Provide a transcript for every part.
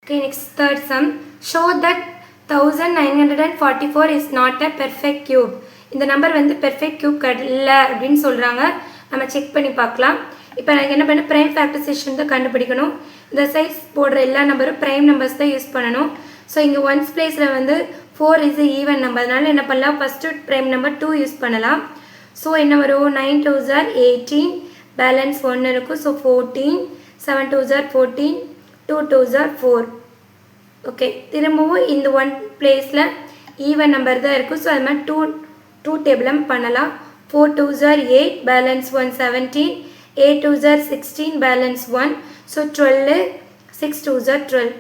Okay, next third sum. Show that 1944 is not a perfect cube. இந்த number வந்து perfect cube இல்லை அப்படின்னு சொல்கிறாங்க. நம்ம செக் பண்ணி பார்க்கலாம். இப்போ எனக்கு என்ன பண்ண ப்ரைம் ஃபேக்டரைசேஷன் தான் கண்டுபிடிக்கணும். இந்த சைஸ் போடுற எல்லா நம்பரும் ப்ரைம் நம்பர்ஸ் தான் யூஸ் பண்ணணும். ஸோ இங்கே ஒன்ஸ் பிளேஸில் வந்து 4 இஸ் ஈவன் நம்பர், அதனால என்ன பண்ணலாம், ஃபஸ்ட்டு ப்ரைம் நம்பர் 2 யூஸ் பண்ணலாம். ஸோ என்ன வரும், 9 2s are 18, பேலன்ஸ் 1 இருக்கும். So 14, 7 2s are 14, 2 2s are 4. Okay, திரும்பவும் இந்த ஒன் பிளேஸில் ஈவன் நம்பர் தான் இருக்கும். ஸோ அது மாதிரி டூ டேபிளும் பண்ணலாம். 4 2s are 8, balance 1 17, 8 2s are 16, balance 1. So 12, 6 2s are 12.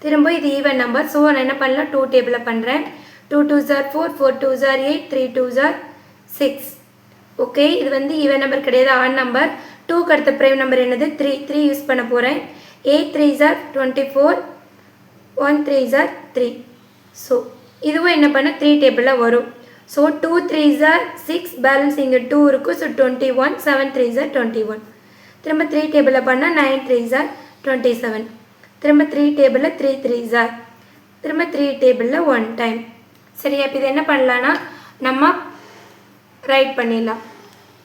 திரும்ப இது ஈவன் நம்பர். ஸோ நான் என்ன பண்ணலாம், 2 டேபிளில் பண்ணுறேன். 2 2s are 4, 4 2s are 8, 3 2s are 6. Okay, இது வந்து ஈவன் நம்பர் கிடையாது, ஆட் நம்பர். 2க்கு அடுத்த ப்ரைம் நம்பர் என்னது, 3 யூஸ் பண்ண போகிறேன். 8 3s are 24, 1 3s are 3. So இதுவும் என்ன பண்ண 3 டேபிளில் வரும். ஸோ 2 3s are 6, பேலன்ஸ் இங்கே 2 இருக்கும். So 21, 7 3s are 21. திரும்ப 3 டேபிளில் பண்ணால் 9 3s are 27. திரும்ப 3 டேபிளில் 3 3s are, திரும்ப 3 டேபிளில் 1 டைம். சரியா, இப்போ இது என்ன பண்ணலான்னா நம்ம ரைட் பண்ணிடலாம்.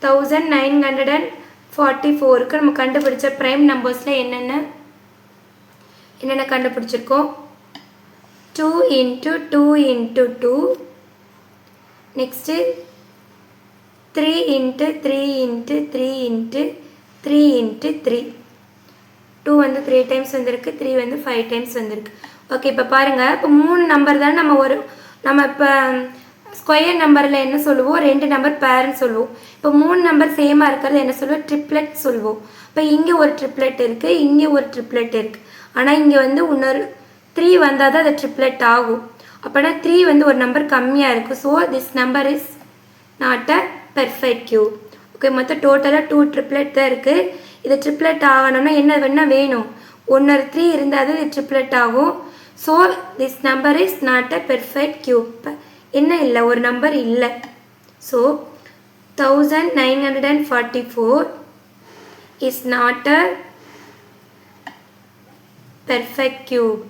1944க்கு நம்ம கண்டுபிடிச்ச ப்ரைம் நம்பர்ஸில் என்னென்ன கண்டுபிடிச்சிருக்கோம். 2 into 2 into 2, next 3 into 3 into 3 into 3 into 3. 2 வந்து 3 டைம்ஸ் வந்திருக்கு, 3 வந்து 5 டைம்ஸ் வந்திருக்கு. ஓகே, இப்போ பாருங்கள், இப்போ 3 நம்பர் தான் நம்ம இப்போ ஸ்கொயர் நம்பரில் என்ன சொல்லுவோம், 2 நம்பர் பேரண்ட் சொல்லுவோம். இப்போ 3 நம்பர் சேமாக இருக்கிறது என்ன சொல்லுவோம், ட்ரிப்ளெட் சொல்லுவோம். இப்போ இங்கே ஒரு ட்ரிப்ளெட் இருக்குது, இங்கே ஒரு ட்ரிப்ளெட் இருக்குது. ஆனால் இங்கே வந்து இன்னொரு 3 வந்தால் தான் அது ட்ரிப்ளெட் ஆகும். அப்போனா 3 வந்து ஒரு நம்பர் கம்மியாக இருக்குது. So this number is not a perfect cube. Okay, மொத்தம் டோட்டலாக 2 ட்ரிப்ளெட் தான் இருக்குது. இது ட்ரிப்ளெட் ஆகணும்னா என்ன வேணும், ஒன்னொரு 3 இருந்தால் தான் இது ட்ரிப்ளெட் ஆகும். So this number is not a perfect cube. என்ன இல்லை, ஒரு நம்பர் இல்லை. So 1944 is not a perfect cube.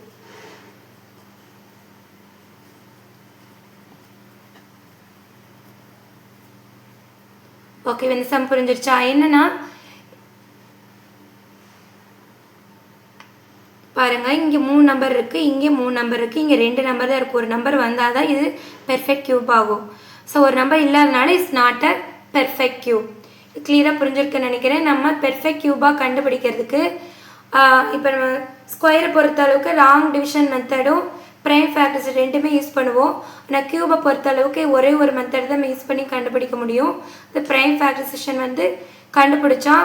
Okay, இந்த சம் புரிஞ்சிருச்சா? என்னன்னா பாருங்க, இங்கே 3 நம்பர் இருக்குது, இங்கே 3 நம்பர் இருக்குது, இங்கே 2 நம்பர் தான் இருக்குது. ஒரு நம்பர் வந்தால் தான் இது பெர்ஃபெக்ட் கியூப் ஆகும். ஸோ ஒரு நம்பர் இல்லாதனால it's not a perfect cube. கிளியராக புரிஞ்சிருக்குன்னு நினைக்கிறேன். நம்ம பெர்ஃபெக்ட் கியூபாக கண்டுபிடிக்கிறதுக்கு இப்போ நம்ம ஸ்கொயரை பொறுத்த அளவுக்கு லாங் டிவிஷன் மெத்தடும் ப்ரைம் ஃபேக்டர்ஸ் ரெண்டுமே யூஸ் பண்ணுவோம். ஆனால் கியூபை பொறுத்த அளவுக்கு ஒரே ஒரு மெத்தட் தான் யூஸ் பண்ணி கண்டுபிடிக்க முடியும். இந்த ப்ரைம் ஃபேக்டரைசேஷன் வந்து கண்டுபிடிச்சா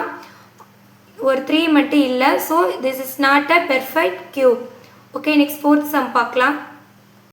ஒரு 3 மட்டும் இல்லை. So this is not a perfect cube. Okay, next 4th sum பார்க்கலாம்.